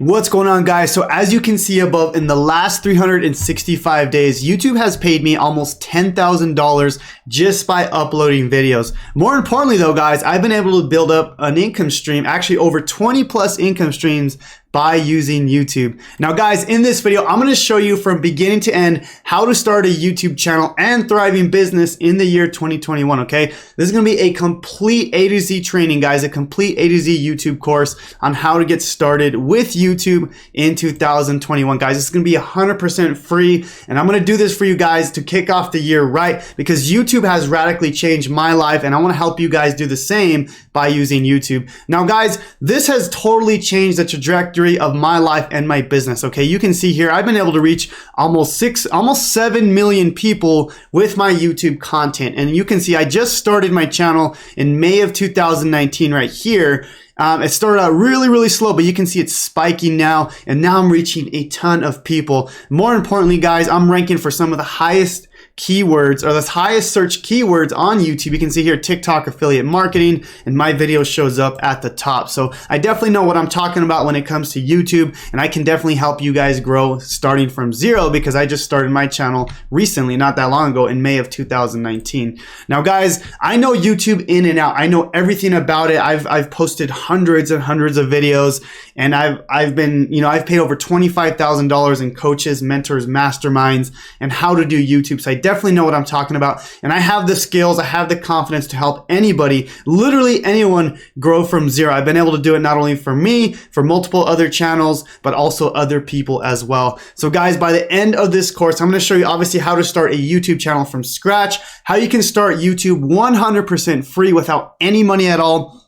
What's going on, guys? So as you can see above, in the last 365 days, YouTube has paid me almost $10,000 just by uploading videos. More importantly though, guys, I've been able to build up an income stream, actually over 20 plus income streams by using YouTube. Now guys, in this video, I'm going to show you from beginning to end how to start a YouTube channel and thriving business in the year 2021, okay? This is going to be a complete A to Z training, guys, a complete A to Z YouTube course on how to get started with YouTube in 2021, guys. This is going to be 100% free, and I'm going to do this for you guys to kick off the year right, because YouTube has radically changed my life, and I want to help you guys do the same by using YouTube. Now guys, this has totally changed the trajectory of my life and my business. Okay, you can see here I've been able to reach almost 7 million people with my YouTube content, and you can see I just started my channel in May of 2019 right here. It started out really slow, but you can see it's spiking now, and now I'm reaching a ton of people. More importantly, guys, I'm ranking for some of the highest keywords, or the highest search keywords on YouTube. You can see here TikTok affiliate marketing, and my video shows up at the top. So I definitely know what I'm talking about when it comes to YouTube, and I can definitely help you guys grow starting from zero, because I just started my channel recently, not that long ago, in May of 2019. Now guys, I know YouTube in and out. I know everything about it. I've posted hundreds and hundreds of videos, and I've paid over $25,000 in coaches, mentors, masterminds, and how to do YouTube. So I definitely know what I'm talking about, and I have the skills, I have the confidence to help anybody, literally anyone, grow from zero. I've been able to do it not only for me, for multiple other channels, but also other people as well. So guys, by the end of this course, I'm going to show you obviously how to start a YouTube channel from scratch, how you can start YouTube 100% free without any money at all.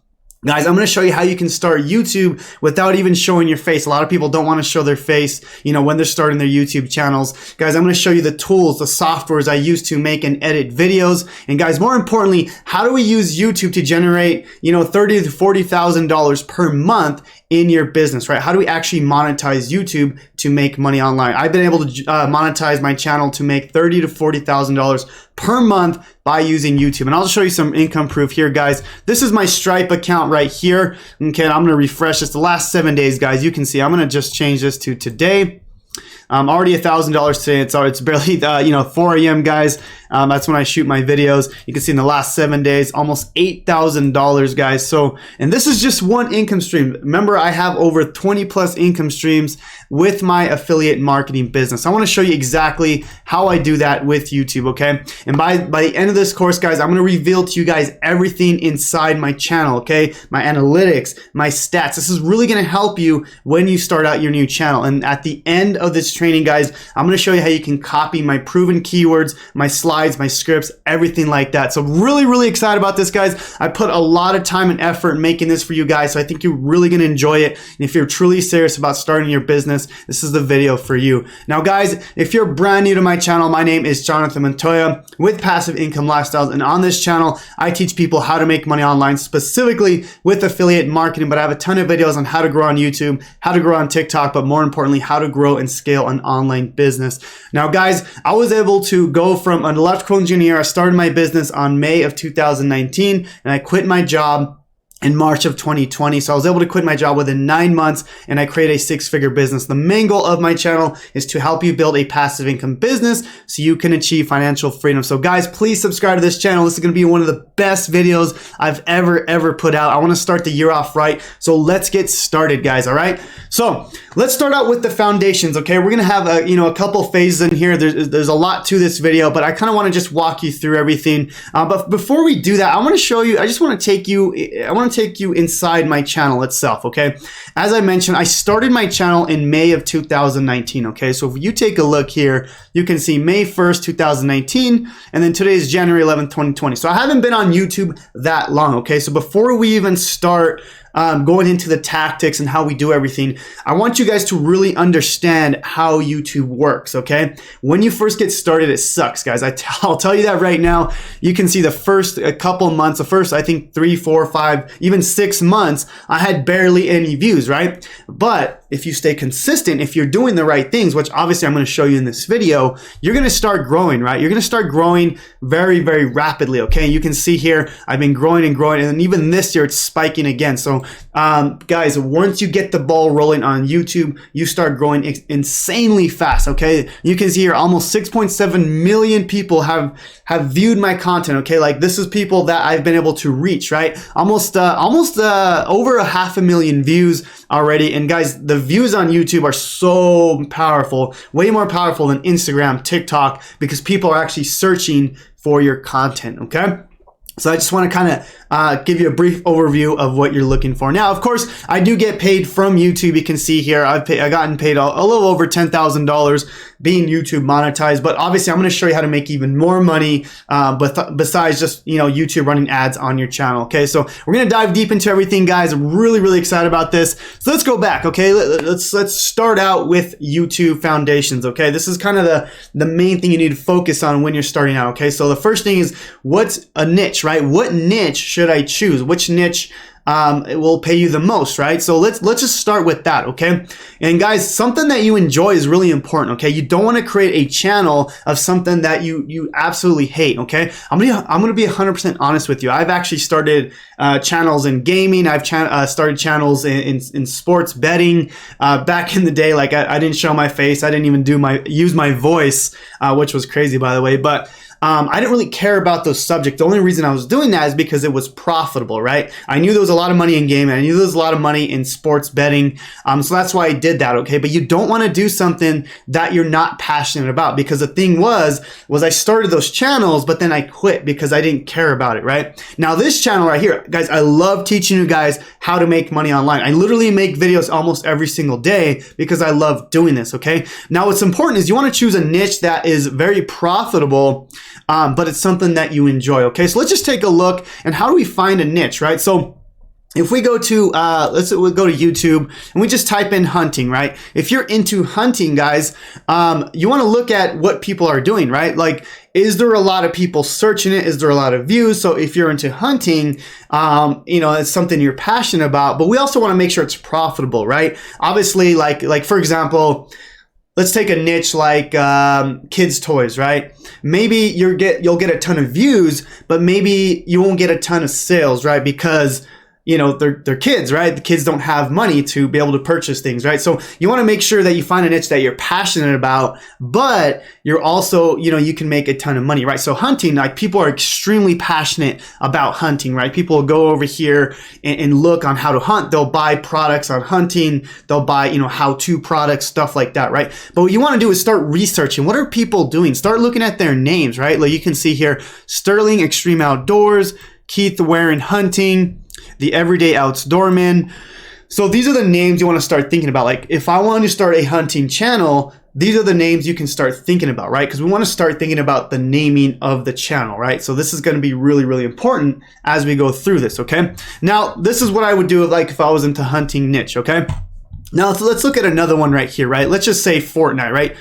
Guys, I'm going to show you how you can start YouTube without even showing your face. A lot of people don't want to show their face, when they're starting their YouTube channels. Guys, I'm going to show you the tools, the softwares I use to make and edit videos. And guys, more importantly, how do we use YouTube to generate, $30,000 to $40,000 per month in your business, right? How do we actually monetize YouTube to make money online? I've been able to monetize my channel to make $30,000 to $40,000 per month by using YouTube. And I'll show you some income proof here, guys. This is my Stripe account right here. Okay, and I'm gonna refresh this the last 7 days, guys. You can see I'm gonna just change this to today. Already $1,000 today. It's barely 4 a.m. guys. That's when I shoot my videos. You can see in the last 7 days, almost $8,000, guys. So, and this is just one income stream. Remember, I have over 20 plus income streams with my affiliate marketing business. I want to show you exactly how I do that with YouTube, okay? And by the end of this course, guys, I'm going to reveal to you guys everything inside my channel, okay? My analytics, my stats. This is really going to help you when you start out your new channel. And at the end of this training, guys, I'm going to show you how you can copy my proven keywords, my slides, my scripts, everything like that. So really excited about this, guys. I put a lot of time and effort in making this for you guys, so I think you're really going to enjoy it. And if you're truly serious about starting your business, this is the video for you. Now guys, if you're brand new to my channel, my name is Jonathan Montoya with Passive Income Lifestyles, and on this channel I teach people how to make money online, specifically with affiliate marketing, but I have a ton of videos on how to grow on YouTube, how to grow on TikTok, but more importantly, how to grow and scale an online business. Now guys, I was able to go from an electrical engineer. I started my business on May of 2019, and I quit my job in March of 2020. So I was able to quit my job within 9 months, and I created a 6-figure business. The main goal of my channel is to help you build a passive income business so you can achieve financial freedom. So guys, please subscribe to this channel. This is going to be one of the best videos I've ever put out. I want to start the year off right. So let's get started, guys. All right. So let's start out with the foundations. Okay. We're going to have a couple phases in here. There's a lot to this video, but I kind of want to just walk you through everything. But before we do that, I want to show you, I want to take you inside my channel itself, okay? As I mentioned, I started my channel in May of 2019, okay? So if you take a look here, you can see May 1st, 2019, and then today is January 11th, 2020. So I haven't been on YouTube that long, okay? So before we even start going into the tactics and how we do everything, I want you guys to really understand how YouTube works, okay? When you first get started, it sucks, guys. I'll tell you that right now. You can see the first couple months, the first, I think 3, 4, 5, even 6 months, I had barely any views, right? But if you stay consistent, if you're doing the right things, which obviously I'm going to show you in this video, you're going to start growing, right? You're going to start growing very, very rapidly, okay? You can see here, I've been growing and growing, and even this year it's spiking again. So guys, once you get the ball rolling on YouTube, you start growing insanely fast, okay? You can see here almost 6.7 million people have viewed my content, okay? Like this is people that I've been able to reach, right? Almost over 500,000 views already. And guys, the views on YouTube are so powerful, way more powerful than Instagram, TikTok, because people are actually searching for your content, okay? So I just want to kind of give you a brief overview of what you're looking for. Now, of course, I do get paid from YouTube. You can see here, I've gotten paid a little over $10,000 being YouTube monetized, but obviously I'm going to show you how to make even more money besides just, YouTube running ads on your channel. Okay, so we're going to dive deep into everything, guys. I'm really, really excited about this. So let's go back. Okay, let's start out with YouTube foundations. Okay, this is kind of the main thing you need to focus on when you're starting out. Okay, so the first thing is, what's a niche, right? What niche should I choose? Which niche it will pay you the most, right? So let's just start with that, okay? And guys, something that you enjoy is really important, okay? You don't want to create a channel of something that you absolutely hate, okay? I'm gonna be 100% honest with you. I've actually started channels in gaming. I've started channels in sports betting. Back in the day, like I didn't show my face. I didn't even use my voice, which was crazy, by the way. But I didn't really care about those subjects. The only reason I was doing that is because it was profitable, right? I knew there was a lot of money in gaming. I knew there was a lot of money in sports betting. So that's why I did that, okay? But you don't want to do something that you're not passionate about, because the thing was I started those channels, but then I quit because I didn't care about it, right? Now this channel right here, guys, I love teaching you guys how to make money online. I literally make videos almost every single day because I love doing this, okay? Now what's important is you want to choose a niche that is very profitable, but it's something that you enjoy, okay? So let's just take a look, and how do we find a niche, right? So if we go to, we'll go to YouTube and we just type in hunting, right? If you're into hunting, guys, you want to look at what people are doing, right? Like, is there a lot of people searching it? Is there a lot of views? So if you're into hunting, it's something you're passionate about, but we also want to make sure it's profitable, right? Obviously, like for example, let's take a niche like kids toys, right? Maybe you'll get a ton of views, but maybe you won't get a ton of sales, right? Because they're kids, right? The kids don't have money to be able to purchase things, right? So you want to make sure that you find a niche that you're passionate about, but you're also, you can make a ton of money, right? So hunting, like people are extremely passionate about hunting, right? People will go over here and look on how to hunt. They'll buy products on hunting. They'll buy, how-to products, stuff like that, right? But what you want to do is start researching. What are people doing? Start looking at their names, right? Like you can see here, Sterling Extreme Outdoors, Keith Warren Hunting, The Everyday Outdoorman. So these are the names you want to start thinking about. Like if I wanted to start a hunting channel, these are the names you can start thinking about, right? Because we want to start thinking about the naming of the channel, right? So this is going to be really, really important as we go through this, okay? Now, this is what I would do like if I was into hunting niche, okay? Now, so let's look at another one right here, right? Let's just say Fortnite, right?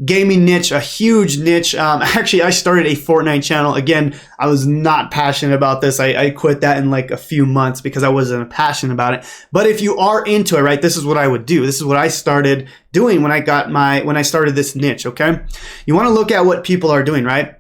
Gaming niche, a huge niche. Actually, I started a Fortnite channel. Again, I was not passionate about this. I quit that in like a few months because I wasn't passionate about it. But if you are into it, right, this is what I would do. This is what I started doing when I started this niche, okay? You want to look at what people are doing, right?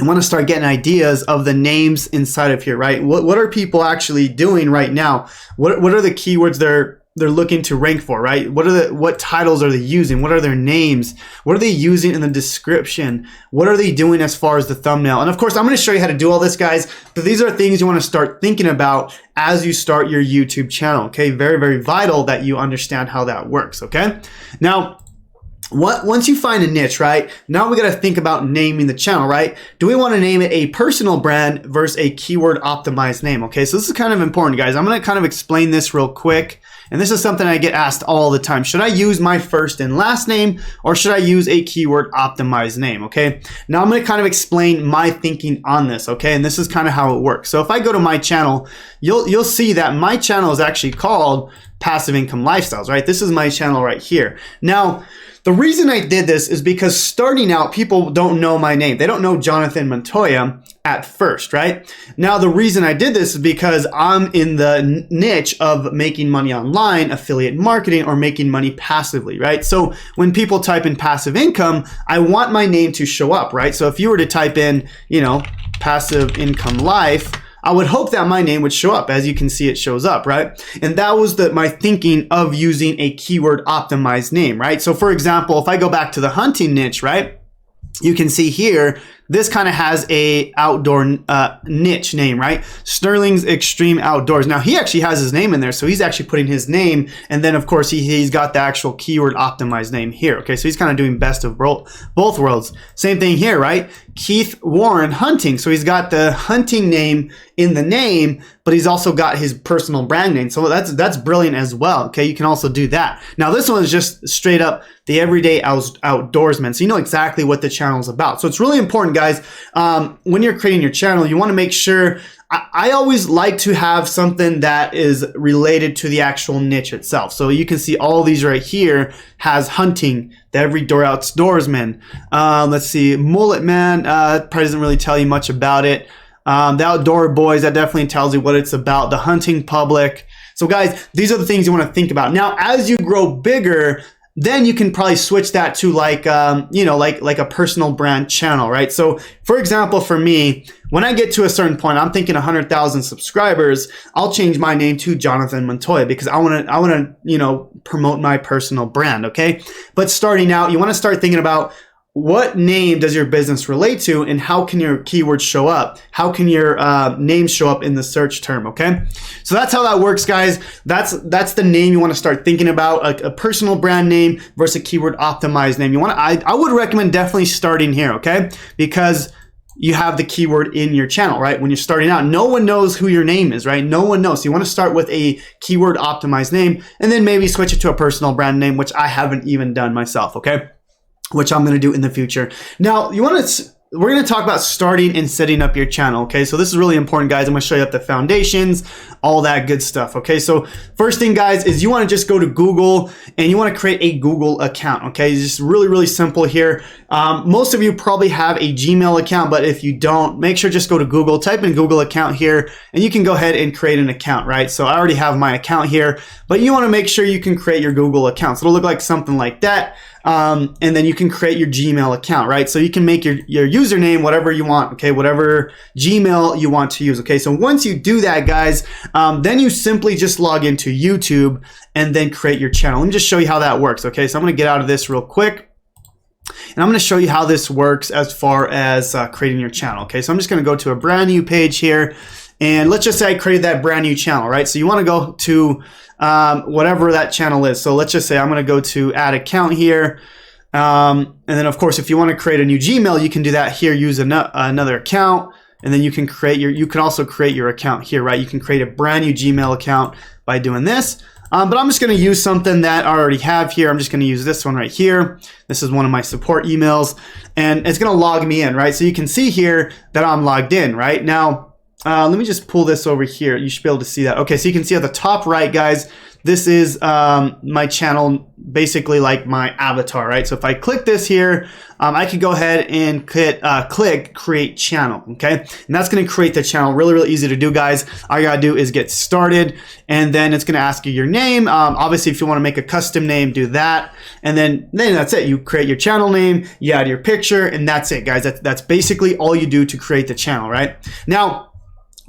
You want to start getting ideas of the names inside of here, right? What are people actually doing right now? What are the keywords they're looking to rank for, right? What titles are they using? What are their names? What are they using in the description? What are they doing as far as the thumbnail? And of course, I'm going to show you how to do all this, guys, but these are things you want to start thinking about as you start your YouTube channel, okay? Very, very vital that you understand how that works, okay? Now, once you find a niche, right, now we got to think about naming the channel, right? Do we want to name it a personal brand versus a keyword optimized name? Okay, so this is kind of important, guys. I'm going to kind of explain this real quick. And this is something I get asked all the time. Should I use my first and last name, or should I use a keyword optimized name? Okay, now I'm going to kind of explain my thinking on this, okay? And this is kind of how it works. So if I go to my channel, you'll see that my channel is actually called Passive Income Lifestyles, right? This is my channel right here. Now, the reason I did this is because starting out, people don't know my name. They don't know Jonathan Montoya. at first, right? Now, the reason I did this is because I'm in the niche of making money online, affiliate marketing, or making money passively, right? So when people type in passive income, I want my name to show up, right? So if you were to type in, you know, passive income life, I would hope that my name would show up. As you can see, it shows up, right? And that was my thinking of using a keyword optimized name, right? So for example, if I go back to the hunting niche, right? You can see here, this kind of has a outdoor niche name, right? Sterling's Extreme Outdoors. Now he actually has his name in there, so he's actually putting his name, and then of course he's got the actual keyword optimized name here. Okay, so he's kind of doing best of both worlds. Same thing here, right? Keith Warren Hunting. So he's got the hunting name in the name, but he's also got his personal brand name. So that's brilliant as well. Okay, you can also do that. Now this one is just straight up the everyday outdoorsman. So you know exactly what the channel is about. So it's really important, guys, when you're creating your channel, you want to make sure, I always like to have something that is related to the actual niche itself. So you can see all these right here has hunting, the everyday outdoorsman. Let's see, mullet man, probably doesn't really tell you much about it. The outdoor boys, that definitely tells you what it's about. The hunting public. So guys, these are the things you want to think about. Now, as you grow bigger, then you can probably switch that to like, you know, like a personal brand channel, right? So for example, for me, when I get to a certain point, I'm thinking 100,000 subscribers, I'll change my name to Jonathan Montoya because I want to, you know, promote my personal brand. Okay. But starting out, you want to start thinking about, what name does your business relate to, and how can your keywords show up? How can your name show up in the search term? Okay, so that's how that works, guys. That's the name you want to start thinking about, a personal brand name versus a keyword optimized name. You want to, I would recommend definitely starting here, okay, because you have the keyword in your channel, right? When you're starting out, no one knows who your name is, right? No one knows. So you want to start with a keyword optimized name, and then maybe switch it to a personal brand name, which I haven't even done myself, okay? Which I'm going to do in the future. Now, we're going to talk about starting and setting up your channel. Okay, so this is really important, guys. I'm going to show you up the foundations, all that good stuff. Okay, so first thing, guys, is you want to just go to Google and you want to create a Google account. Okay, it's just really simple here. Most of you probably have a Gmail account, but if you don't, make sure just go to Google, type in Google account here, and you can go ahead and create an account, right? So I already have my account here, but you want to make sure you can create your Google account. So it'll look like something like that. And then you can create your Gmail account, right? So you can make your username whatever you want, okay? Whatever Gmail you want to use, okay? So once you do that, guys, then you simply just log into YouTube and then create your channel. Let me just show you how that works, okay? So I'm going to get out of this real quick. And I'm going to show you how this works as far as creating your channel, okay? So I'm just going to go to a brand new page here. And let's just say I created that brand new channel, right? So you want to go to whatever that channel is. So let's just say I'm going to go to add account here. And then of course, if you want to create a new Gmail, you can do that here, use another account. And then you can also create your account here, right? You can create a brand new Gmail account by doing this. But I'm just going to use something that I already have here. I'm just going to use this one right here. This is one of my support emails, and it's going to log me in, right? So you can see here that I'm logged in, right? Now, let me just pull this over here. You should be able to see that. Okay, so you can see at the top right, guys, this is my channel, basically like my avatar, right? So if I click this here, I can go ahead and click create channel, okay? And that's gonna create the channel. Really easy to do, guys. All you gotta do is get started, and then it's gonna ask you your name. Obviously, if you wanna make a custom name, do that. And then that's it. You create your channel name, you add your picture, and that's it, guys. That's basically all you do to create the channel, right? Now,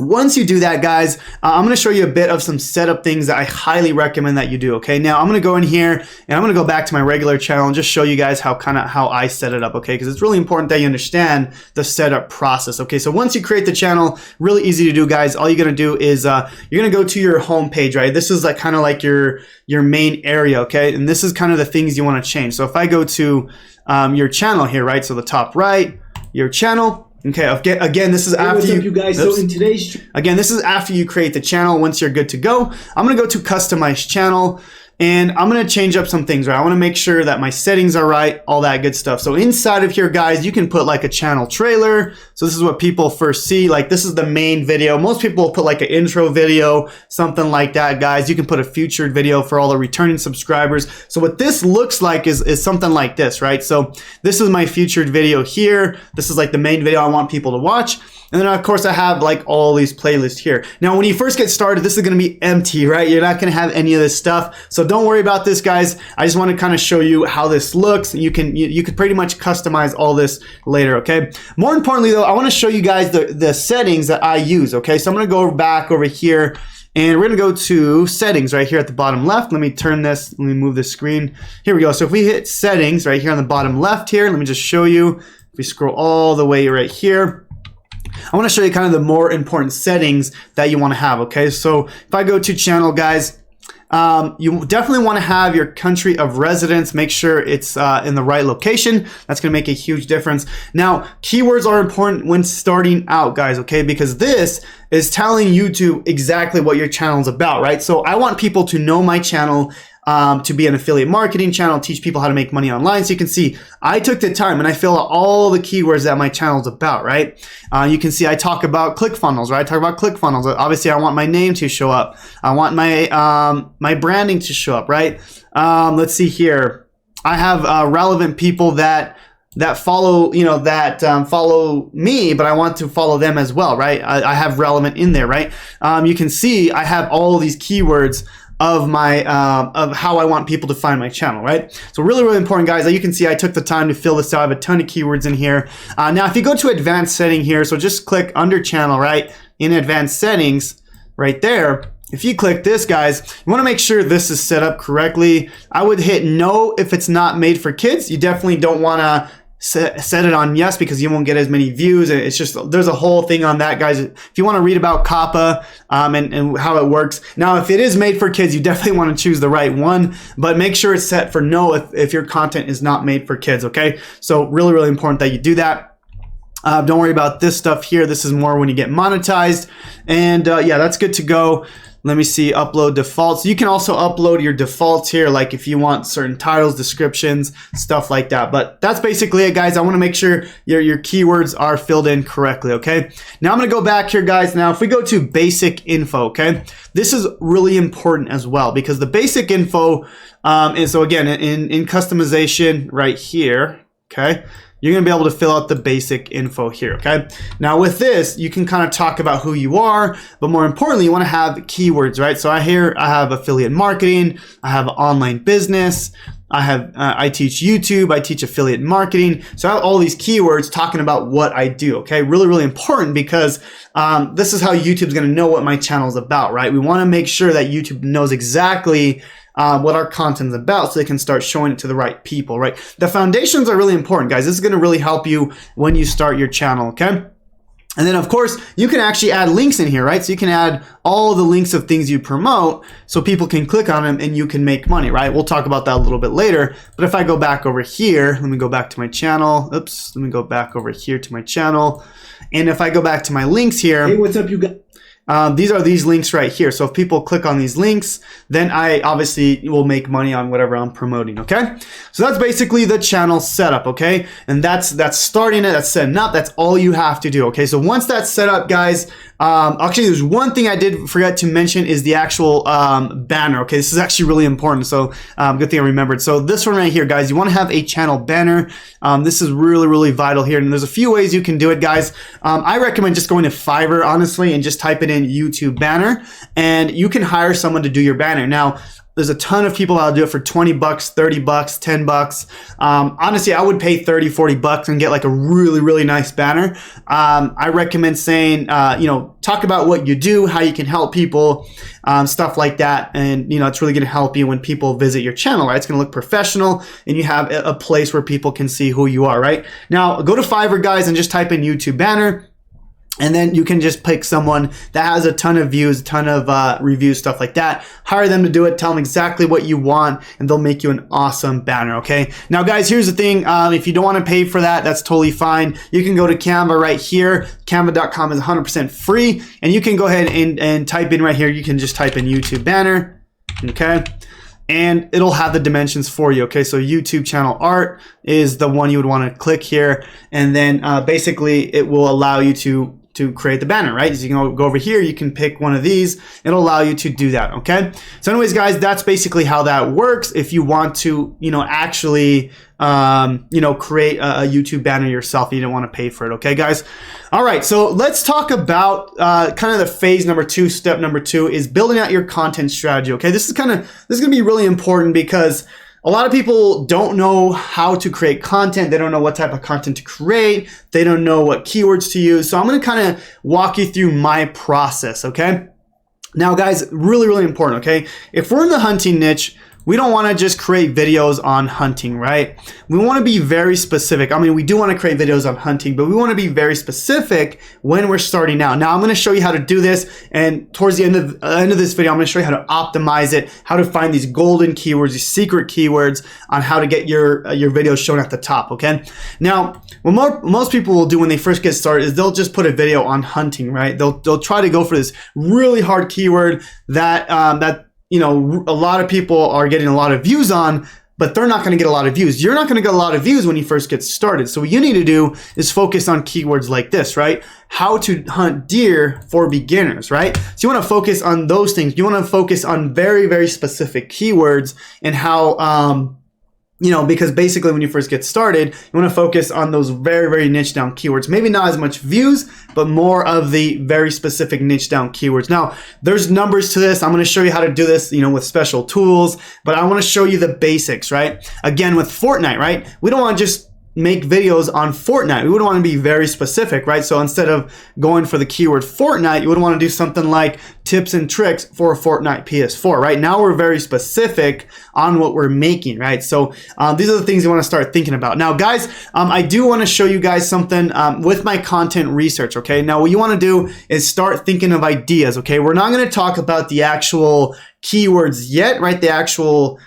once you do that, guys, I'm going to show you a bit of some setup things that I highly recommend that you do. Okay, now I'm going to go in here and I'm going to go back to my regular channel and just show you guys how I set it up. Okay, because it's really important that you understand the setup process. Okay, so once you create the channel, really easy to do, guys. All you're going to do is you're going to go to your home page, right? This is like kind of like your main area. Okay, and this is kind of the things you want to change. So if I go to your channel here, right? So the top right, your channel. Okay, again, this is after you guys. So in today's again, this is after you create the channel. Once you're good to go, I'm gonna go to customize channel, and I'm gonna change up some things, right? I wanna make sure that my settings are right, all that good stuff. So inside of here, guys, you can put like a channel trailer. So this is what people first see. Like this is the main video. Most people will put like an intro video, something like that, guys. You can put a featured video for all the returning subscribers. So what this looks like is something like this, right? So this is my featured video here. This is like the main video I want people to watch. And then of course I have like all these playlists here. Now when you first get started, this is going to be empty, right? You're not going to have any of this stuff. So don't worry about this, guys. I just want to kind of show you how this looks. You could pretty much customize all this later, okay? More importantly though, I want to show you guys the settings that I use, okay? So I'm going to go back over here and we're going to go to settings right here at the bottom left. Let me turn this, let me move the screen. Here we go. So if we hit settings right here on the bottom left here, let me just show you. If we scroll all the way right here, I want to show you kind of the more important settings that you want to have, okay? So if I go to channel, guys, you definitely want to have your country of residence. Make sure it's in the right location. That's going to make a huge difference. Now, keywords are important when starting out, guys, okay? Because this is telling YouTube exactly what your channel is about, right? So I want people to know my channel, to be an affiliate marketing channel, teach people how to make money online. So you can see I took the time and I fill out all the keywords that my channel is about, right? You can see I talk about ClickFunnels, right? I talk about ClickFunnels. Obviously, I want my name to show up. I want my my branding to show up, right? Let's see here. I have relevant people that follow, you know, that follow me, but I want to follow them as well, right? I have relevant in there, right? You can see I have all these keywords of my of how I want people to find my channel, right? So really, really important, guys. As you can see, I took the time to fill this out. I have a ton of keywords in here. Now, if you go to advanced setting here, so just click under channel, right? In advanced settings, right there. If you click this, guys, you want to make sure this is set up correctly. I would hit no if it's not made for kids. You definitely don't want to set it on yes because you won't get as many views. It's just, there's a whole thing on that, guys. If you want to read about COPPA and how it works. Now, if it is made for kids, you definitely want to choose the right one, but make sure it's set for no if your content is not made for kids, okay? So really, really important that you do that. Don't worry about this stuff here. This is more when you get monetized. And yeah, that's good to go. Let me see, upload defaults. You can also upload your defaults here, like if you want certain titles, descriptions, stuff like that. But that's basically it, guys. I want to make sure your keywords are filled in correctly, okay? Now I'm going to go back here, guys. Now, if we go to basic info, okay? This is really important as well because the basic info is, so again, in customization right here, okay? You're going to be able to fill out the basic info here, okay? Now with this, you can kind of talk about who you are, but more importantly, you want to have keywords, right? So I have affiliate marketing, I have online business, I teach YouTube, I teach affiliate marketing. So I have all these keywords talking about what I do, okay? Really, really important because this is how YouTube's going to know what my channel is about, right? We want to make sure that YouTube knows exactly what our content is about so they can start showing it to the right people, right? The foundations are really important, guys. This is going to really help you when you start your channel, okay? And then, of course, you can actually add links in here, right? So you can add all the links of things you promote so people can click on them and you can make money, right? We'll talk about that a little bit later. But if I go back over here, let me go back to my channel. Oops, let me go back over here to my channel. And if I go back to my links here. Hey, what's up, you guys? These are these links right here. So if people click on these links, then I obviously will make money on whatever I'm promoting, okay? So that's basically the channel setup, okay? And that's starting it, that's setting up, that's all you have to do, okay? So once that's set up, guys, actually there's one thing I did forget to mention is the actual banner, okay? This is actually really important, so good thing I remembered. So this one right here, guys, you wanna have a channel banner. This is really, really vital here, and there's a few ways you can do it, guys. I recommend just going to Fiverr, honestly, and just type it in YouTube banner, and you can hire someone to do your banner. Now, there's a ton of people that'll do it for 20 bucks, 30 bucks, 10 bucks. Honestly, I would pay 30, 40 bucks and get like a really, really nice banner. I recommend saying, you know, talk about what you do, how you can help people, stuff like that. And, you know, it's really going to help you when people visit your channel, right? It's going to look professional and you have a place where people can see who you are, right? Now, go to Fiverr, guys, and just type in YouTube banner. And then you can just pick someone that has a ton of views, a ton of reviews, stuff like that. Hire them to do it. Tell them exactly what you want, and they'll make you an awesome banner, okay? Now, guys, here's the thing. If you don't want to pay for that, that's totally fine. You can go to Canva right here. Canva.com is 100% free. And you can go ahead and type in right here. You can just type in YouTube banner, okay? And it'll have the dimensions for you, okay? So YouTube channel art is the one you would want to click here. And then basically it will allow you to to create the banner, right? So you can go over here, you can pick one of these. It'll allow you to do that, okay? So anyways, guys, that's basically how that works if you want to, actually, create a YouTube banner yourself and you don't want to pay for it, okay, guys? All right, so let's talk about kind of the phase number 2, step number 2 is building out your content strategy, okay? This is going to be really important because a lot of people don't know how to create content. They don't know what type of content to create. They don't know what keywords to use. So I'm going to kind of walk you through my process, okay? Now, guys, really, really important, okay? If we're in the hunting niche, we don't want to just create videos on hunting, right? We want to be very specific. I mean, we do want to create videos on hunting, but we want to be very specific when we're starting out. Now, I'm going to show you how to do this, and towards the end of this video, I'm going to show you how to optimize it, how to find these golden keywords, these secret keywords on how to get your videos shown at the top, okay? Now, what most people will do when they first get started is they'll just put a video on hunting, right? They'll try to go for this really hard keyword that a lot of people are getting a lot of views on, but they're not going to get a lot of views. You're not going to get a lot of views when you first get started. So what you need to do is focus on keywords like this, right? How to hunt deer for beginners, right? So you want to focus on those things. You want to focus on very, very specific keywords and how, because basically when you first get started, you want to focus on those very, very niche down keywords. Maybe not as much views, but more of the very specific niche down keywords. Now, there's numbers to this. I'm going to show you how to do this, with special tools, but I want to show you the basics, right? Again, with Fortnite, right? We don't want to just make videos on Fortnite. We would want to be very specific, right? So instead of going for the keyword Fortnite, you would want to do something like tips and tricks for a Fortnite PS4, right? Now we're very specific on what we're making, right? So these are the things you want to start thinking about. Now, guys, I do want to show you guys something with my content research, okay? Now, what you want to do is start thinking of ideas, okay? We're not going to talk about the actual keywords yet, right? The actual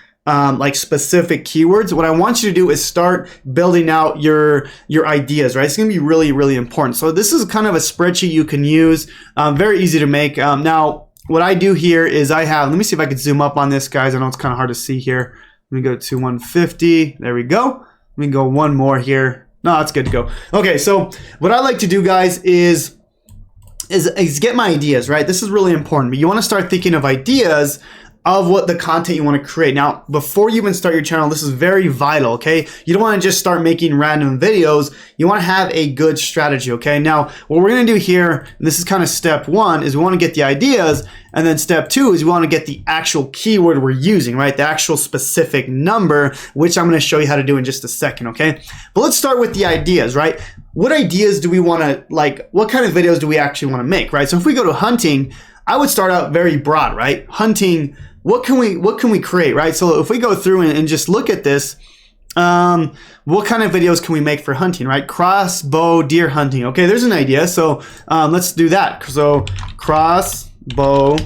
specific keywords. What I want you to do is start building out your ideas, right? It's going to be really, really important. So this is kind of a spreadsheet you can use, very easy to make. Now, what I do here is let me see if I can zoom up on this, guys. I know it's kind of hard to see here. Let me go to 150. There we go. Let me go one more here. No, that's good to go. Okay, so what I like to do, guys, is get my ideas, right? This is really important, but you want to start thinking of ideas of what the content you want to create. Now, before you even start your channel, this is very vital, okay? You don't want to just start making random videos. You want to have a good strategy, okay? Now, what we're going to do here, and this is kind of step 1, is we want to get the ideas, and then step 2 is we want to get the actual keyword we're using, right? The actual specific number, which I'm going to show you how to do in just a second, okay? But let's start with the ideas, right? What ideas do we want to, what kind of videos do we actually want to make, right? So if we go to hunting, I would start out very broad, right? Hunting, what can we create, right? So if we go through and just look at this, what kind of videos can we make for hunting, right? Crossbow deer hunting. Okay, there's an idea. So let's do that. So crossbow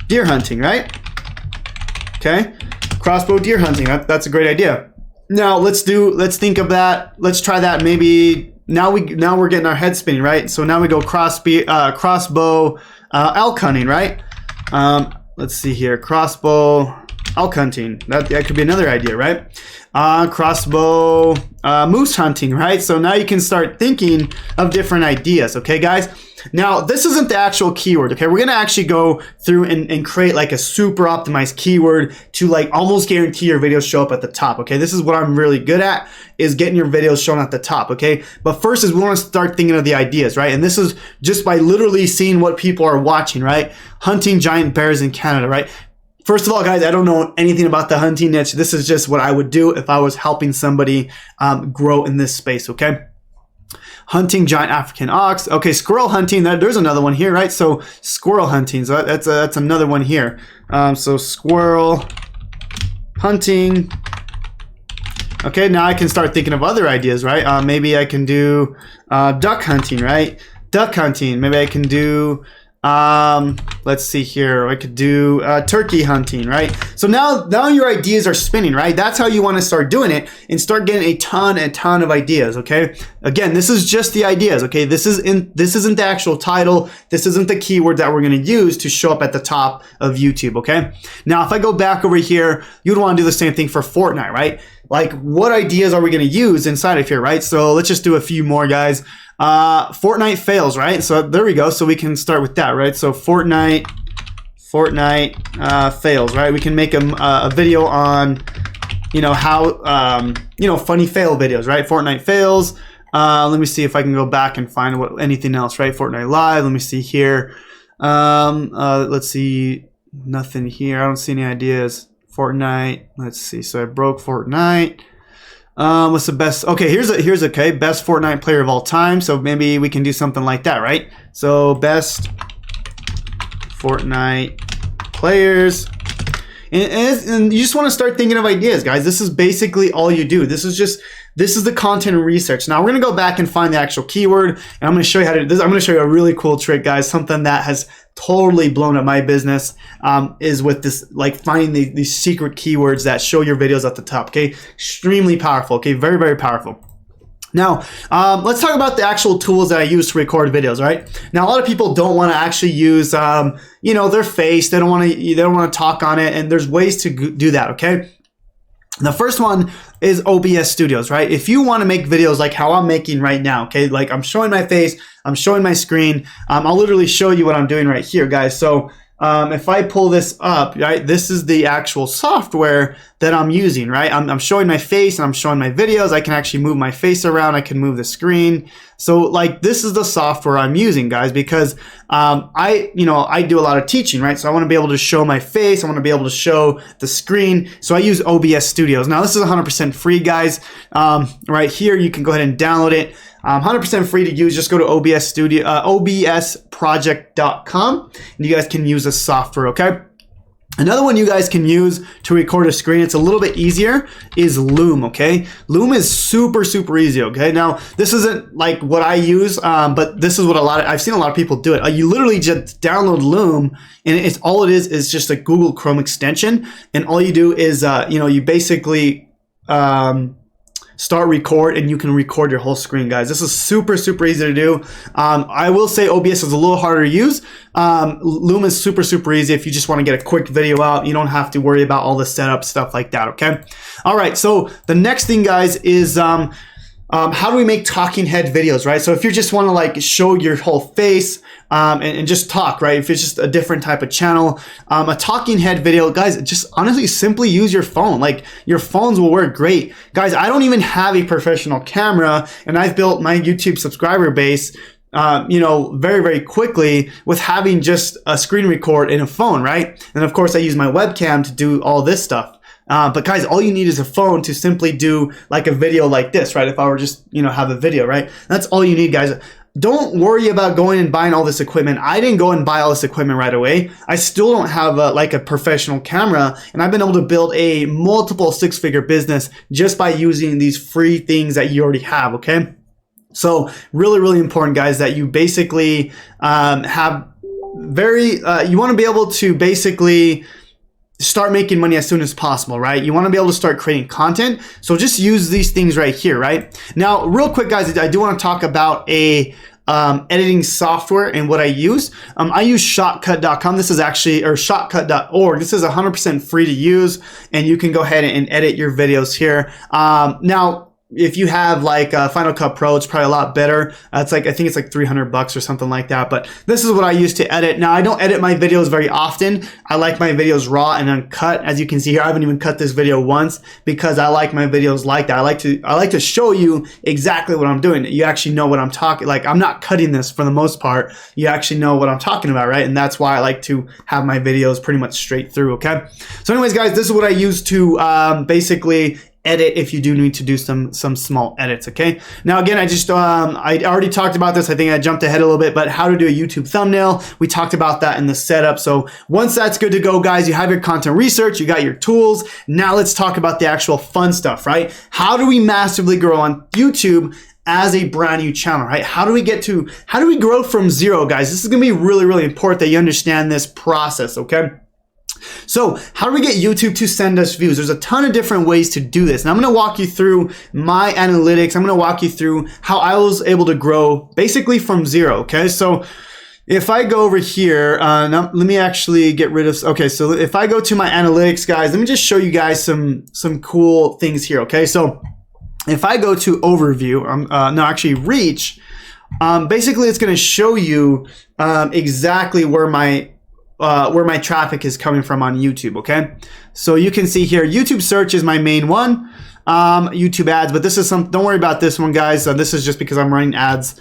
deer hunting, right? Okay, crossbow deer hunting. That's a great idea. Now let's think of that. Let's try that. Maybe now we're getting our head spinning, right? So now we go crossbow elk hunting, right? Let's see here, crossbow elk hunting. That could be another idea, right? Crossbow moose hunting, right? So now you can start thinking of different ideas, okay, guys? Now, this isn't the actual keyword, okay? We're gonna actually go through and create like a super optimized keyword to almost guarantee your videos show up at the top, okay? This is what I'm really good at, is getting your videos shown at the top, okay? But first is we wanna start thinking of the ideas, right? And this is just by literally seeing what people are watching, right? Hunting giant bears in Canada, right? First of all, guys, I don't know anything about the hunting niche. This is just what I would do if I was helping somebody grow in this space, okay? Hunting giant African ox. Okay, squirrel hunting. There's another one here, right? So squirrel hunting. So that's another one here. So squirrel hunting. Okay, now I can start thinking of other ideas, right? Maybe I can do duck hunting, right? Duck hunting. Maybe I can do let's see here. I could do turkey hunting, right? So now your ideas are spinning, right? That's how you want to start doing it and start getting a ton of ideas, okay? Again, this is just the ideas, okay? This isn't the actual title. This isn't the keyword that we're going to use to show up at the top of YouTube, okay? Now, if I go back over here, you'd want to do the same thing for Fortnite, right? Like, what ideas are we going to use inside of here, right? So let's just do a few more, guys. Fortnite fails, right? So there we go. So we can start with that, right? So Fortnite fails, right? We can make a video on, you know, how, you know, funny fail videos, right? Fortnite fails. Let me see if I can go back and find anything else, right? Fortnite live. Let me see here. Let's see. Nothing here. I don't see any ideas. Fortnite. Let's see. So I broke Fortnite. What's the best? Okay, here's okay. Best Fortnite player of all time. So maybe we can do something like that, right? So best Fortnite players. And you just want to start thinking of ideas, guys. This is basically all you do. This is the content and research. Now we're going to go back and find the actual keyword, and I'm going to show you how to do this. I'm going to show you a really cool trick, guys. Something that has totally blown up my business is with this, like finding these secret keywords that show your videos at the top. Okay, extremely powerful. Okay, very, very powerful. Now, let's talk about the actual tools that I use to record videos, right? Now, a lot of people don't want to actually use, you know, their face. They don't want to talk on it, and there's ways to do that, okay? The first one is OBS Studios, right? If you want to make videos like how I'm making right now, okay? Like I'm showing my face, I'm showing my screen. I'll literally show you what I'm doing right here, guys. So if I pull this up, right, this is the actual software that I'm using, right? I'm showing my face and I'm showing my videos. I can actually move my face around. I can move the screen. So like this is the software I'm using, guys, because I do a lot of teaching, right? So I want to be able to show my face. I want to be able to show the screen. So I use OBS Studios. Now this is 100% free, guys. Right here, you can go ahead and download it. 100% free to use. Just go to obsproject.com and you guys can use this software, okay? Another one you guys can use to record a screen, it's a little bit easier, is Loom, okay? Loom is super, super easy, okay? Now, this isn't like what I use, but this is what I've seen a lot of people do it. You literally just download Loom, and it's all it is just a Google Chrome extension, and all you do is, you basically, start record, and you can record your whole screen, guys. This is super, super easy to do. I will say OBS is a little harder to use. Loom is super, super easy. If you just want to get a quick video out, you don't have to worry about all the setup stuff like that, okay? All right, so the next thing, guys, is how do we make talking head videos, right? So if you just want to like show your whole face and just talk, right? If it's just a different type of channel, a talking head video, guys, just honestly simply use your phone. Like your phones will work great. Guys, I don't even have a professional camera, and I've built my YouTube subscriber base very, very quickly with having just a screen record in a phone, right? And of course I use my webcam to do all this stuff. But guys, all you need is a phone to simply do like a video like this, right? If I were just, have a video, right? That's all you need, guys. Don't worry about going and buying all this equipment. I didn't go and buy all this equipment right away. I still don't have a professional camera, and I've been able to build a multiple six-figure business just by using these free things that you already have, okay? So really, really important, guys, that you basically you want to be able to basically start making money as soon as possible, right? You want to be able to start creating content. So just use these things right here, right? Now, real quick, guys, I do want to talk about a editing software and what I use. I use Shotcut.com. This is actually, or Shotcut.org. This is 100% free to use, and you can go ahead and edit your videos here. Now, if you have like Final Cut Pro, it's probably a lot better. It's like, I think it's like $300 or something like that. But this is what I use to edit. Now, I don't edit my videos very often. I like my videos raw and uncut. As you can see here, I haven't even cut this video once because I like my videos like that. I like to show you exactly what I'm doing. You actually know what I'm talking. Like, I'm not cutting this for the most part. You actually know what I'm talking about, right? And that's why I like to have my videos pretty much straight through. Okay. So, anyways, guys, this is what I use to basically edit if you do need to do some small edits, okay? Now, again, I already talked about this. I think I jumped ahead a little bit, but how to do a YouTube thumbnail. We talked about that in the setup. So once that's good to go, guys, you have your content research, you got your tools. Now let's talk about the actual fun stuff, right? How do we massively grow on YouTube as a brand new channel, right? How do we grow from zero, guys? This is gonna be really, really important that you understand this process, okay? So how do we get YouTube to send us views? There's a ton of different ways to do this. And I'm going to walk you through my analytics. I'm going to walk you through how I was able to grow basically from zero. Okay. So if I go over here, now let me actually get rid of, okay. So if I go to my analytics, guys, let me just show you guys some cool things here. Okay. So if I go to overview, reach, basically it's going to show you exactly where my traffic is coming from on YouTube. Okay, so you can see here, YouTube search is my main one. YouTube ads, but this is don't worry about this one, guys. This is just because I'm running ads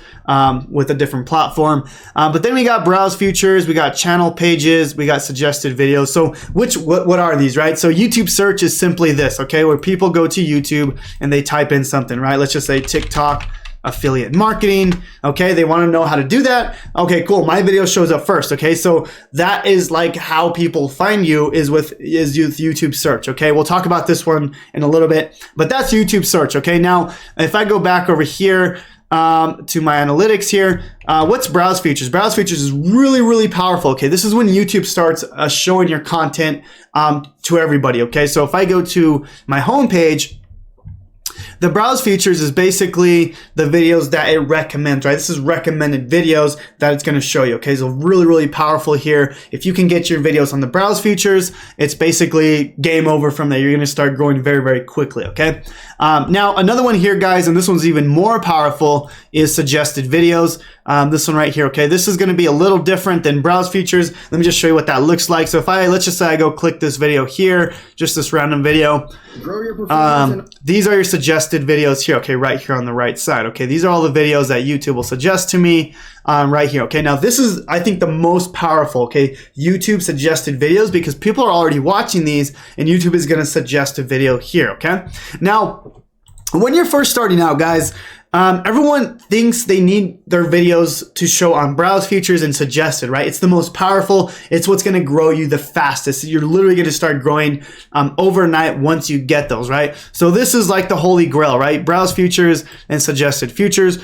with a different platform. But then we got browse features, we got channel pages, we got suggested videos. So what are these, right? So YouTube search is simply this, okay, where people go to YouTube and they type in something, right? Let's just say TikTok affiliate marketing. Okay, they want to know how to do that. Okay, cool. My video shows up first. Okay, so that is like how people find you is with YouTube search. Okay, we'll talk about this one in a little bit, but that's YouTube search. Okay, now if I go back over here to my analytics here, what's browse features? Browse features is really, really powerful. Okay, this is when YouTube starts showing your content to everybody. Okay, so if I go to my homepage, the browse features is basically the videos that it recommends, right? This is recommended videos that it's going to show you. Okay, so really, really powerful here. If you can get your videos on the browse features, it's basically game over from there. You're going to start growing very, very quickly. Okay. Now another one here, guys, and this one's even more powerful, is suggested videos. This one right here. Okay, this is going to be a little different than browse features. Let me just show you what that looks like. So if let's just say I go click this video here, just this random video. These are your suggested videos here. Okay, right here on the right side. Okay, these are all the videos that YouTube will suggest to me right here. Okay, now this is, I think, the most powerful. Okay, YouTube suggested videos, because people are already watching these and YouTube is going to suggest a video here. Okay, now when you're first starting out, guys, everyone thinks they need their videos to show on browse features and suggested, right? It's the most powerful. It's what's going to grow you the fastest. You're literally going to start growing overnight once you get those, right? So this is like the holy grail, right? Browse features and suggested videos,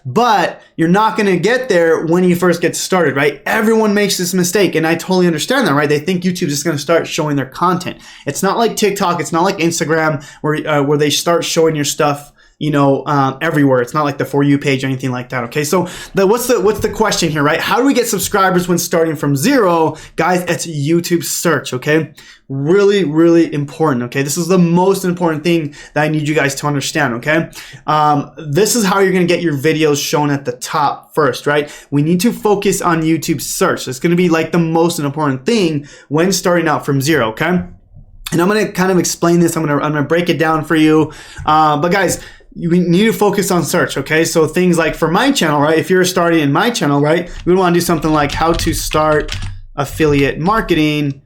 but you're not going to get there when you first get started, right? Everyone makes this mistake, and I totally understand that, right? They think YouTube's just going to start showing their content. It's not like TikTok, it's not like Instagram where they start showing your stuff, you know, everywhere. It's not like the For You page or anything like that. Okay, so what's the question here, right? How do we get subscribers when starting from zero? Guys, it's YouTube search. Okay, really, really important. Okay, this is the most important thing that I need you guys to understand. Okay, this is how you're gonna get your videos shown at the top first, right? We need to focus on YouTube search. It's gonna be like the most important thing when starting out from zero. Okay, and I'm gonna kind of explain this. I'm gonna break it down for you, but guys, you need to focus on search. Okay, so things like for my channel, right? If you're starting in my channel, right, we want to do something like how to start affiliate marketing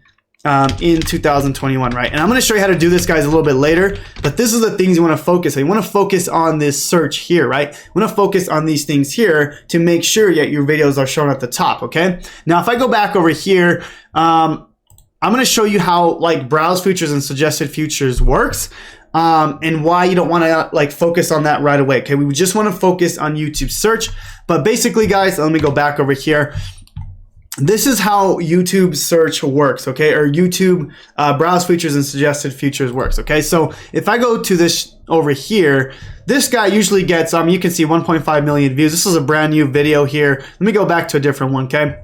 in 2021, right? And I'm going to show you how to do this, guys, a little bit later, but this is the things you want to focus on. You want to focus on this search here, right? You want to focus on these things here to make sure that your videos are shown at the top. Okay, now if I go back over here, I'm going to show you how like browse features and suggested features works. And why you don't want to like focus on that right away. Okay, we just want to focus on YouTube search. But basically, guys, let me go back over here. This is how YouTube search works, okay, or YouTube browse features and suggested features works. Okay, so if I go to this over here, this guy usually gets you can see 1.5 million views. This is a brand new video here. Let me go back to a different one. Okay,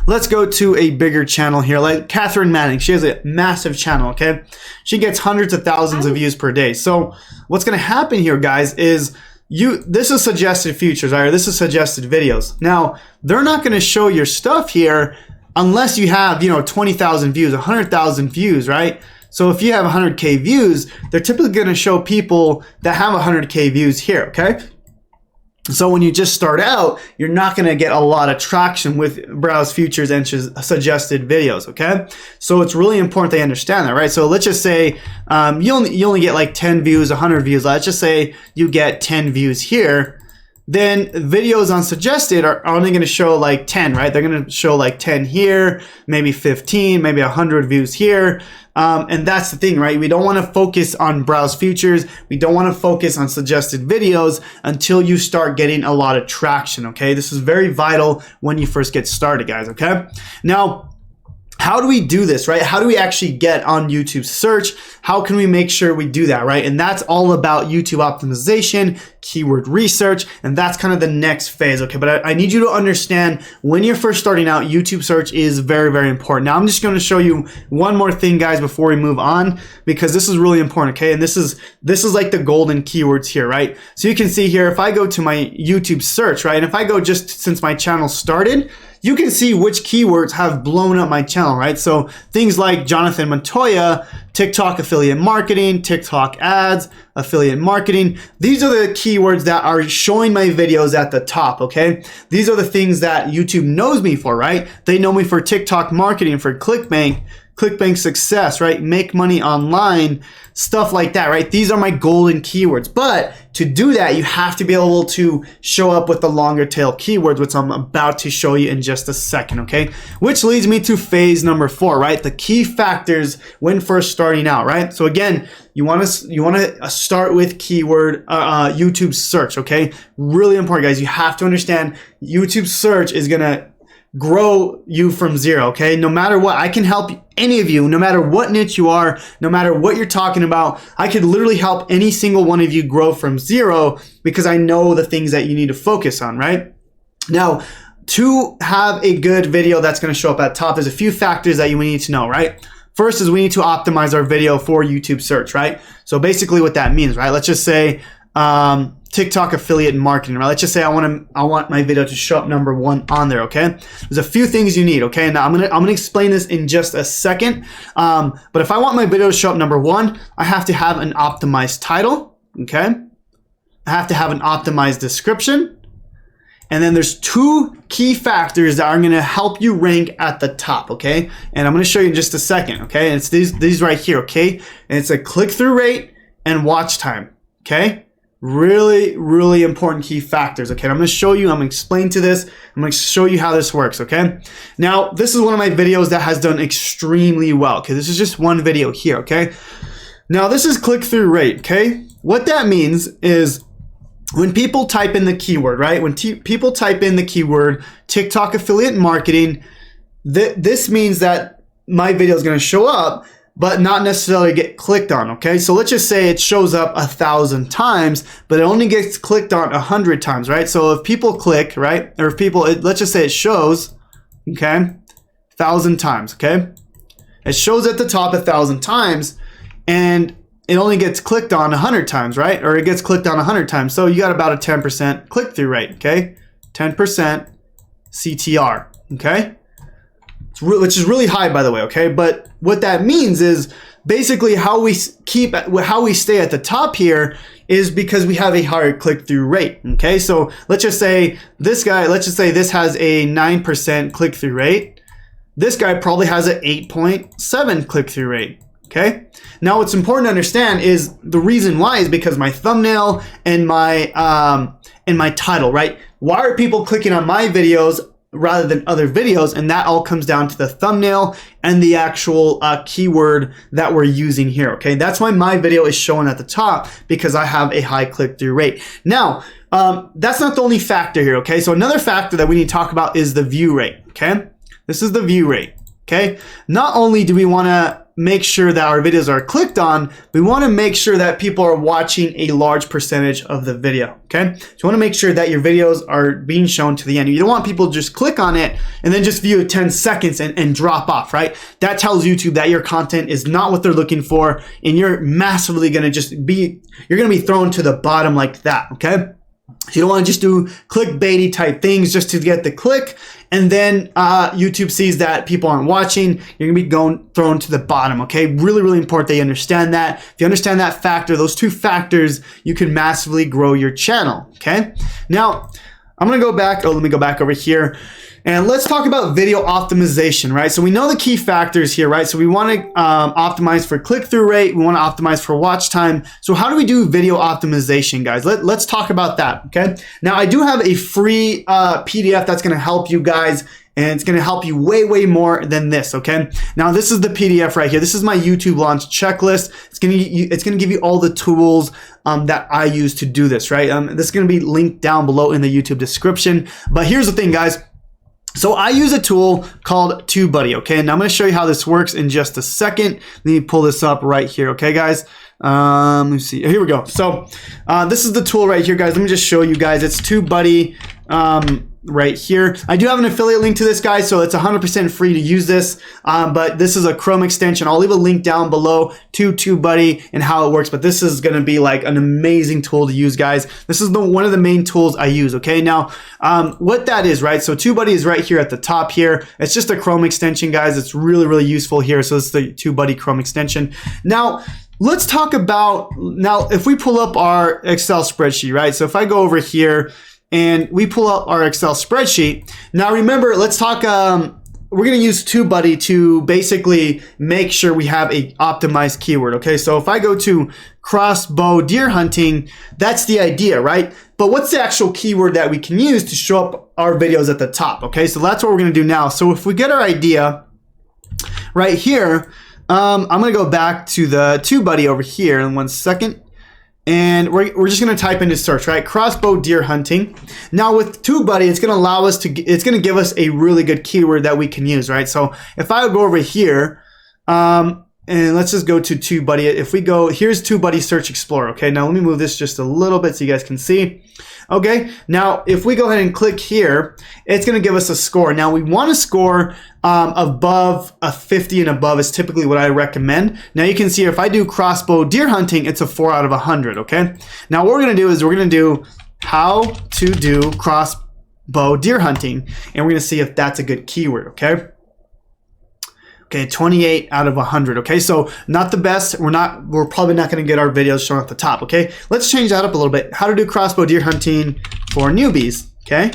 let's go to a bigger channel here, like Catherine Manning. She has a massive channel, okay? She gets hundreds of thousands of views per day. So what's going to happen here, guys, is this is suggested features, right? This is suggested videos. Now, they're not going to show your stuff here unless you have, 20,000 views, 100,000 views, right? So if you have 100K views, they're typically going to show people that have 100K views here, okay? So when you just start out, you're not going to get a lot of traction with browse features and suggested videos, okay? So it's really important they understand that, right? So let's just say you only get like 10 views, 100 views. Let's just say you get 10 views here. Then videos on suggested are only going to show like 10, right? They're going to show like 10 here, maybe 15, maybe 100 views here. And that's the thing, right? We don't want to focus on browse features. We don't want to focus on suggested videos until you start getting a lot of traction, okay? This is very vital when you first get started, guys, okay? Now, how do we do this, right? How do we actually get on YouTube search? How can we make sure we do that, right? And that's all about YouTube optimization, keyword research, and that's kind of the next phase, okay? But I need you to understand when you're first starting out, YouTube search is very, very important. Now, I'm just going to show you one more thing, guys, before we move on, because this is really important, okay? And this is like the golden keywords here, right? So you can see here, if I go to my YouTube search, right? And if I go just since my channel started, you can see which keywords have blown up my channel, right? So things like Jonathan Montoya, TikTok affiliate marketing, TikTok ads, affiliate marketing. These are the keywords that are showing my videos at the top, okay? These are the things that YouTube knows me for, right? They know me for TikTok marketing, for ClickBank success, right? Make money online, stuff like that, right? These are my golden keywords. But to do that, you have to be able to show up with the longer tail keywords, which I'm about to show you in just a second, okay? Which leads me to phase number 4, right? The key factors when first starting out, right? So again, you want to start with keyword YouTube search, okay? Really important, guys. You have to understand YouTube search is gonna grow you from zero, okay? No matter what, I can help any of you, no matter what niche you are, no matter what you're talking about. I could literally help any single one of you grow from zero because I know the things that you need to focus on, right? Now, to have a good video that's going to show up at top, there's a few factors that you need to know, right? First is we need to optimize our video for YouTube search, right? So basically what that means, right? Let's just say TikTok affiliate marketing, right? Let's just say I want my video to show up number 1 on there, okay? There's a few things you need, okay? Now I'm gonna explain this in just a second. But if I want my video to show up number 1, I have to have an optimized title, okay? I have to have an optimized description. And then there's 2 key factors that are gonna help you rank at the top, okay? And I'm gonna show you in just a second, okay? And it's these right here, okay? And it's a click-through rate and watch time, okay? Really, really important key factors, okay? I'm going to show you, I'm going to explain to this, I'm going to show you how this works, okay? Now, this is one of my videos that has done extremely well, okay? This is just one video here, okay? Now, this is click-through rate, okay? What that means is when people type in the keyword, right? When people type in the keyword TikTok affiliate marketing, this means that my video is going to show up, but not necessarily get clicked on, okay? So let's just say it shows up 1,000 times, but it only gets clicked on 100 times, right? So if people click, right, or if people, let's just say it shows, okay, 1,000 times, okay? It shows at the top 1,000 times, and it only gets clicked on 100 times, right? Or it gets clicked on 100 times. So you got about a 10% click-through rate, okay? 10% CTR, okay? Which is really high, by the way, okay? But what that means is basically how we stay at the top here is because we have a higher click-through rate, okay? So let's just say this has a 9% click-through rate. This guy probably has an 8.7 click-through rate, okay? Now what's important to understand is the reason why is because my thumbnail and my title, right? Why are people clicking on my videos rather than other videos? And that all comes down to the thumbnail and the actual keyword that we're using here, okay? That's why my video is showing at the top, because I have a high click-through rate. Now, that's not the only factor here, okay? So another factor that we need to talk about is the view rate, okay? This is the view rate, okay? Not only do we want to make sure that our videos are clicked on, we want to make sure that people are watching a large percentage of the video, okay? So you want to make sure that your videos are being shown to the end. You don't want people to just click on it and then just view it 10 seconds and drop off, right? That tells YouTube that your content is not what they're looking for, and you're massively going to you're going to be thrown to the bottom like that, okay? So you don't want to just do clickbaity type things just to get the click, and then YouTube sees that people aren't watching. You're going to be thrown to the bottom, okay? Really, really important that you understand that. If you understand that factor, those 2 factors, you can massively grow your channel, okay? Now, I'm going to go back. Let me go back over here. And let's talk about video optimization, right? So we know the key factors here, right? So we want to optimize for click-through rate. We want to optimize for watch time. So how do we do video optimization, guys? Let's talk about that, okay? Now, I do have a free PDF that's going to help you guys, and it's going to help you way, way more than this, okay? Now, this is the PDF right here. This is my YouTube launch checklist. It's going to give you all the tools that I use to do this, right? This is going to be linked down below in the YouTube description. But here's the thing, guys. So I use a tool called TubeBuddy, okay? And I'm going to show you how this works in just a second. Let me pull this up right here, okay, guys? Let me see. Here we go. So this is the tool right here, guys. Let me just show you guys. It's TubeBuddy right here. I do have an affiliate link to this, guys, so it's 100% free to use this. But this is a Chrome extension. I'll leave a link down below to TubeBuddy and how it works. But this is going to be like an amazing tool to use, guys. This is one of the main tools I use. Okay, now what that is, right? So TubeBuddy is right here at the top here. It's just a Chrome extension, guys. It's really, really useful here. So it's the TubeBuddy Chrome extension. Now, let's talk about, if we pull up our Excel spreadsheet, right? So if I go over here and we pull up our Excel spreadsheet, now remember, let's talk, we're gonna use TubeBuddy to basically make sure we have a optimized keyword, okay? So if I go to crossbow deer hunting, that's the idea, right? But what's the actual keyword that we can use to show up our videos at the top, okay? So that's what we're gonna do now. So if we get our idea right here, I'm gonna go back to the TubeBuddy over here in 1 second. And we're just gonna type into search, right? Crossbow deer hunting. Now with TubeBuddy, it's gonna allow us to, it's gonna give us a really good keyword that we can use, right? So if I go over here, and let's just go to TubeBuddy. If we go, here's TubeBuddy Search Explorer, okay? Now let me move this just a little bit so you guys can see. Okay, now if we go ahead and click here, it's gonna give us a score. Now we wanna score above a 50 and above is typically what I recommend. Now you can see if I do crossbow deer hunting, it's a 4 out of 100, okay? Now what we're gonna do is we're gonna do how to do crossbow deer hunting, and we're gonna see if that's a good keyword, okay? Okay, 28 out of 100, okay? So not the best. We're probably not gonna get our videos shown at the top, okay? Let's change that up a little bit. How to do crossbow deer hunting for newbies, okay?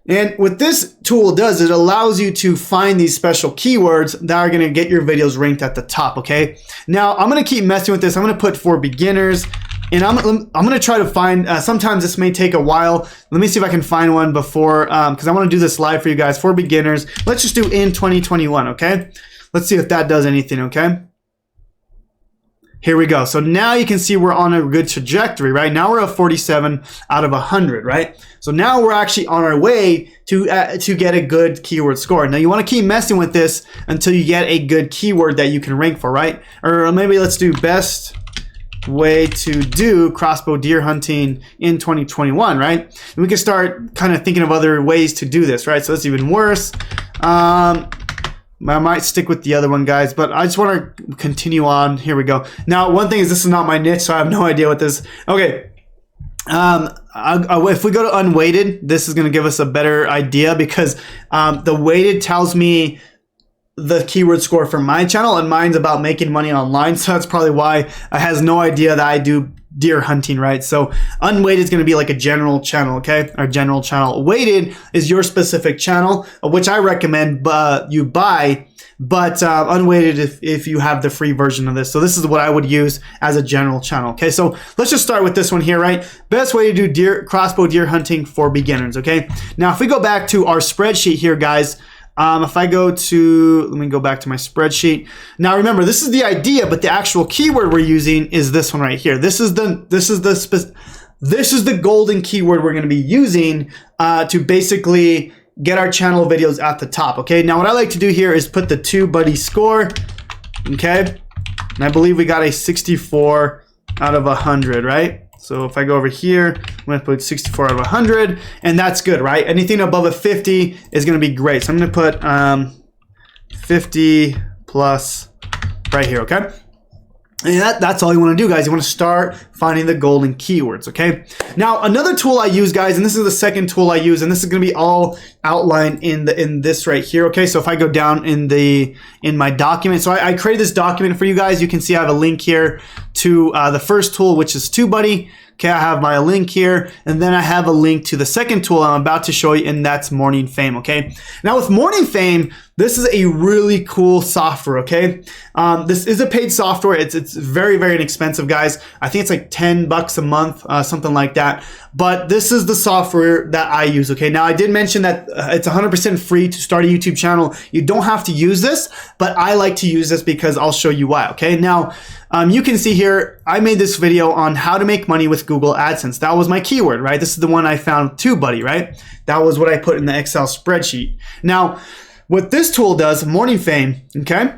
And what this tool does, it allows you to find these special keywords that are gonna get your videos ranked at the top, okay? Now, I'm gonna keep messing with this. I'm gonna put for beginners, and I'm gonna try to find, sometimes this may take a while. Let me see if I can find one before, because I wanna do this live for you guys, for beginners. Let's just do in 2021, okay? Let's see if that does anything, okay? Here we go. So now you can see we're on a good trajectory, right? Now we're at 47 out of 100, right? So now we're actually on our way to get a good keyword score. Now you want to keep messing with this until you get a good keyword that you can rank for, right? Or maybe let's do best way to do crossbow deer hunting in 2021, right? And we can start kind of thinking of other ways to do this, right? So that's even worse. I might stick with the other one, guys, but I just want to continue on. Here we go. Now, one thing is this is not my niche, so I have no idea what this. Okay. If we go to unweighted, this is going to give us a better idea because the weighted tells me the keyword score for my channel, and mine's about making money online. So that's probably why it has no idea that I do deer hunting, right? So unweighted is going to be like a general channel, okay? Our general channel. Weighted is your specific channel, which I recommend you buy, but unweighted if you have the free version of this. So this is what I would use as a general channel, okay? So let's just start with this one here, right? Best way to do crossbow deer hunting for beginners, okay? Now, if we go back to our spreadsheet here, guys, if I go to, let me go back to my spreadsheet. Now remember, this is the idea, but the actual keyword we're using is this one right here. This is the golden keyword we're going to be using to basically get our channel videos at the top. Okay. Now what I like to do here is put the TubeBuddy score. Okay. And I believe we got a 64 out of 100, right? So if I go over here, I'm going to put 64 out of 100, and that's good, right? Anything above a 50 is going to be great. So I'm going to put 50 plus right here, okay? And that's all you want to do, guys. You want to start finding the golden keywords, okay? Now, another tool I use, guys, and this is the second tool I use, and this is going to be all outlined in this right here, okay? So if I go down in my document, so I created this document for you guys. You can see I have a link here to the first tool, which is TubeBuddy. Okay, I have my link here, and then I have a link to the second tool I'm about to show you, and that's Morning Fame, okay? Now with Morning Fame, This is a really cool software, okay? This is a paid software. It's very, very inexpensive, guys. I think it's like $10 a month, something like that. But this is the software that I use, okay? Now, I did mention that it's 100% free to start a YouTube channel. You don't have to use this, but I like to use this because I'll show you why, okay? Now, you can see here, I made this video on how to make money with Google AdSense. That was my keyword, right? This is the one I found TubeBuddy, right? That was what I put in the Excel spreadsheet. Now, what this tool does, Morning Fame, okay,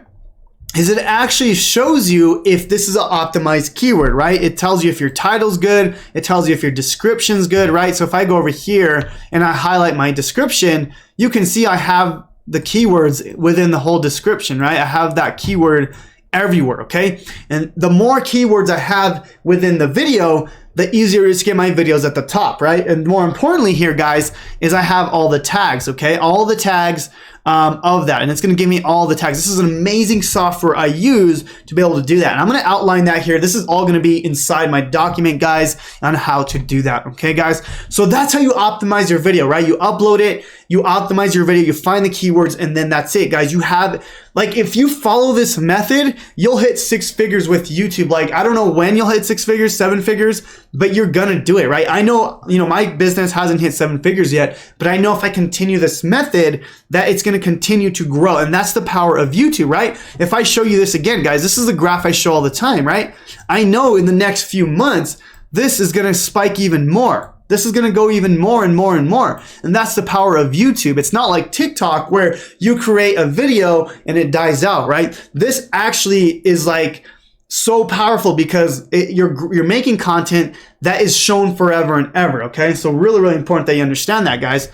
is it actually shows you if this is an optimized keyword, right? It tells you if your title's good, it tells you if your description's good, right? So if I go over here and I highlight my description, you can see I have the keywords within the whole description, right? I have that keyword everywhere, okay? And the more keywords I have within the video, the easier it is to get my videos at the top, right? And more importantly here, guys, is I have all the tags, okay? All the tags of that, and it's going to give me all the tags. This is an amazing software I use to be able to do that, and I'm going to outline that here. This is all going to be inside my document, guys, on how to do that, okay, guys? So that's how you optimize your video, right? You upload it, you optimize your video, you find the keywords, and then that's it, guys. You have, like, if you follow this method, you'll hit 6 figures with YouTube. Like, I don't know when you'll hit 6 figures, 7 figures, but you're gonna do it, right? I know, you know, my business hasn't hit 7 figures yet, but I know if I continue this method, that it's gonna continue to grow. And that's the power of YouTube, right? If I show you this again, guys, this is a graph I show all the time, right? I know in the next few months, this is gonna spike even more. This is gonna go even more and more and more. And that's the power of YouTube. It's not like TikTok where you create a video and it dies out, right? This actually is like so powerful because you're making content that is shown forever and ever, okay? So really, really important that you understand that, guys.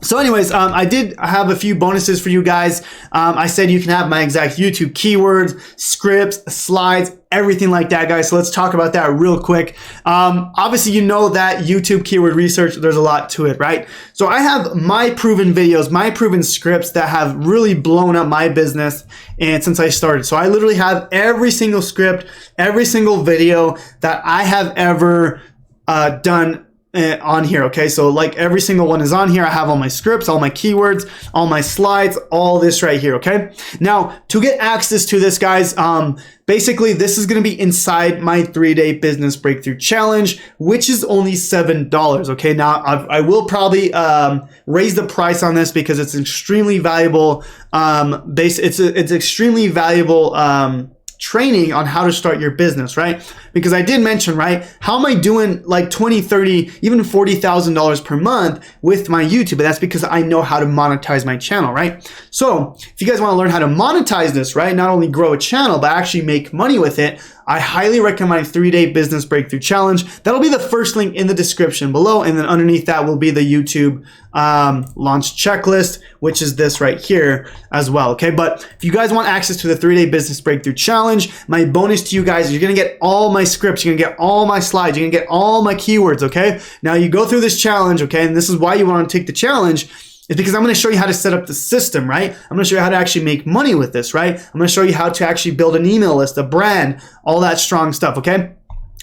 So anyways, I did have a few bonuses for you guys. I said you can have my exact YouTube keywords, scripts, slides, everything like that, guys. So let's talk about that real quick. Obviously, you know that YouTube keyword research, there's a lot to it, right? So I have my proven videos, my proven scripts that have really blown up my business and since I started. So I literally have every single script, every single video that I have ever done on here, okay? So like every single one is on here. I have all my scripts, all my keywords, all my slides, all this right here, okay? Now, to get access to this, guys, basically this is gonna be inside my 3-day business breakthrough challenge, which is only $7, okay? Now, I will probably raise the price on this because it's extremely valuable, it's extremely valuable training on how to start your business, right? Because I did mention, right, how am I doing like 20, 30, even $40,000 per month with my YouTube? But that's because I know how to monetize my channel, right? So if you guys want to learn how to monetize this, right, not only grow a channel, but actually make money with it, I highly recommend my 3-day business breakthrough challenge. That'll be the first link in the description below. And then underneath that will be the YouTube launch checklist, which is this right here as well. Okay. But if you guys want access to the 3-day business breakthrough challenge, my bonus to you guys, you're going to get all my scripts. You're going to get all my slides. You're going to get all my keywords. Okay. Now you go through this challenge. Okay. And this is why you want to take the challenge. Is because I'm going to show you how to set up the system, right? I'm going to show you how to actually make money with this, right? I'm going to show you how to actually build an email list, a brand, all that strong stuff, okay?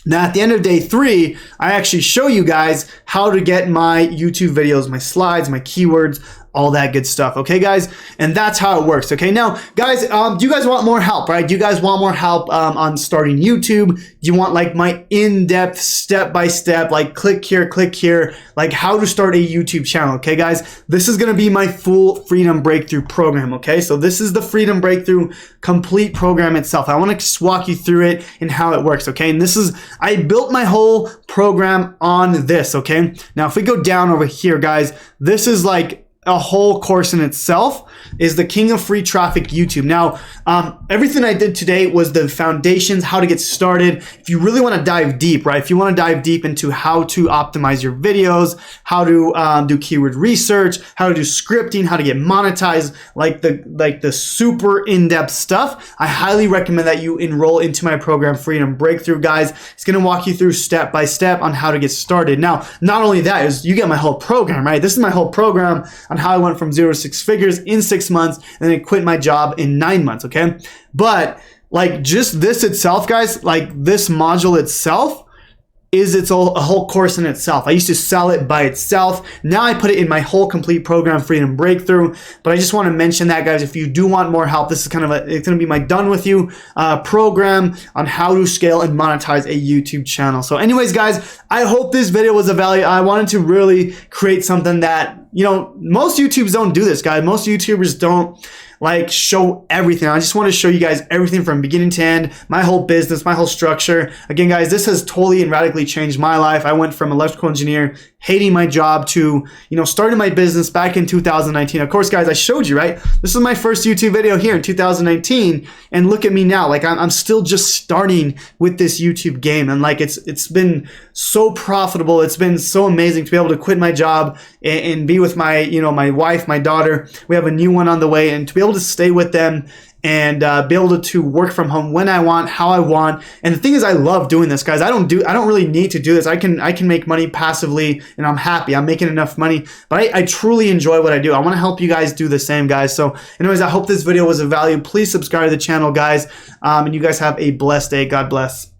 Now, at the end of day 3, I actually show you guys how to get my YouTube videos, my slides, my keywords, all that good stuff, okay, guys? And that's how it works, okay? Now, guys, do you guys want more help, right? Do you guys want more help on starting YouTube? Do you want like my in-depth, step-by-step, like click here, like how to start a YouTube channel, okay, guys? This is gonna be my full Freedom Breakthrough program, okay? So this is the Freedom Breakthrough complete program itself. I wanna just walk you through it and how it works, okay? And this is, I built my whole program on this, okay? Now, if we go down over here, guys, this is like a whole course in itself, is the King of Free Traffic YouTube. Now, everything I did today was the foundations, how to get started. If you really want to dive deep, right? If you want to dive deep into how to optimize your videos, how to do keyword research, how to do scripting, how to get monetized, like the super in-depth stuff, I highly recommend that you enroll into my program, Freedom Breakthrough, guys. It's going to walk you through step by step on how to get started. Now, not only that, is you get my whole program, right? This is my whole program on how I went from 0 to 6 figures in 6 months and then quit my job in 9 months, okay? But like just this itself, guys, like this module itself is a whole course in itself. I used to sell it by itself. Now I put it in my whole complete program, Freedom Breakthrough. But I just want to mention that, guys, if you do want more help, this is kind of it's going to be my done with you program on how to scale and monetize a YouTube channel. So anyways, guys, I hope this video was of value. I wanted to really create something that, you know, most YouTubers don't do this, guys. Most YouTubers don't like show everything. I just want to show you guys everything from beginning to end, my whole business, my whole structure. Again, guys, this has totally and radically changed my life. I went from electrical engineer, hating my job, to, you know, starting my business back in 2019. Of course, guys, I showed you, right? This is my first YouTube video here in 2019, and look at me now. Like I'm still just starting with this YouTube game, and like it's been so profitable. It's been so amazing to be able to quit my job and be with my, you know, my wife, my daughter. We have a new one on the way, and to be able to stay with them and be able to work from home when I want, how I want. And the thing is, I love doing this, guys. I don't really need to do this. I can make money passively, and I'm happy. I'm making enough money, but I truly enjoy what I do. I want to help you guys do the same, guys. So anyways, I hope this video was of value. Please subscribe to the channel, guys, and you guys have a blessed day. God bless.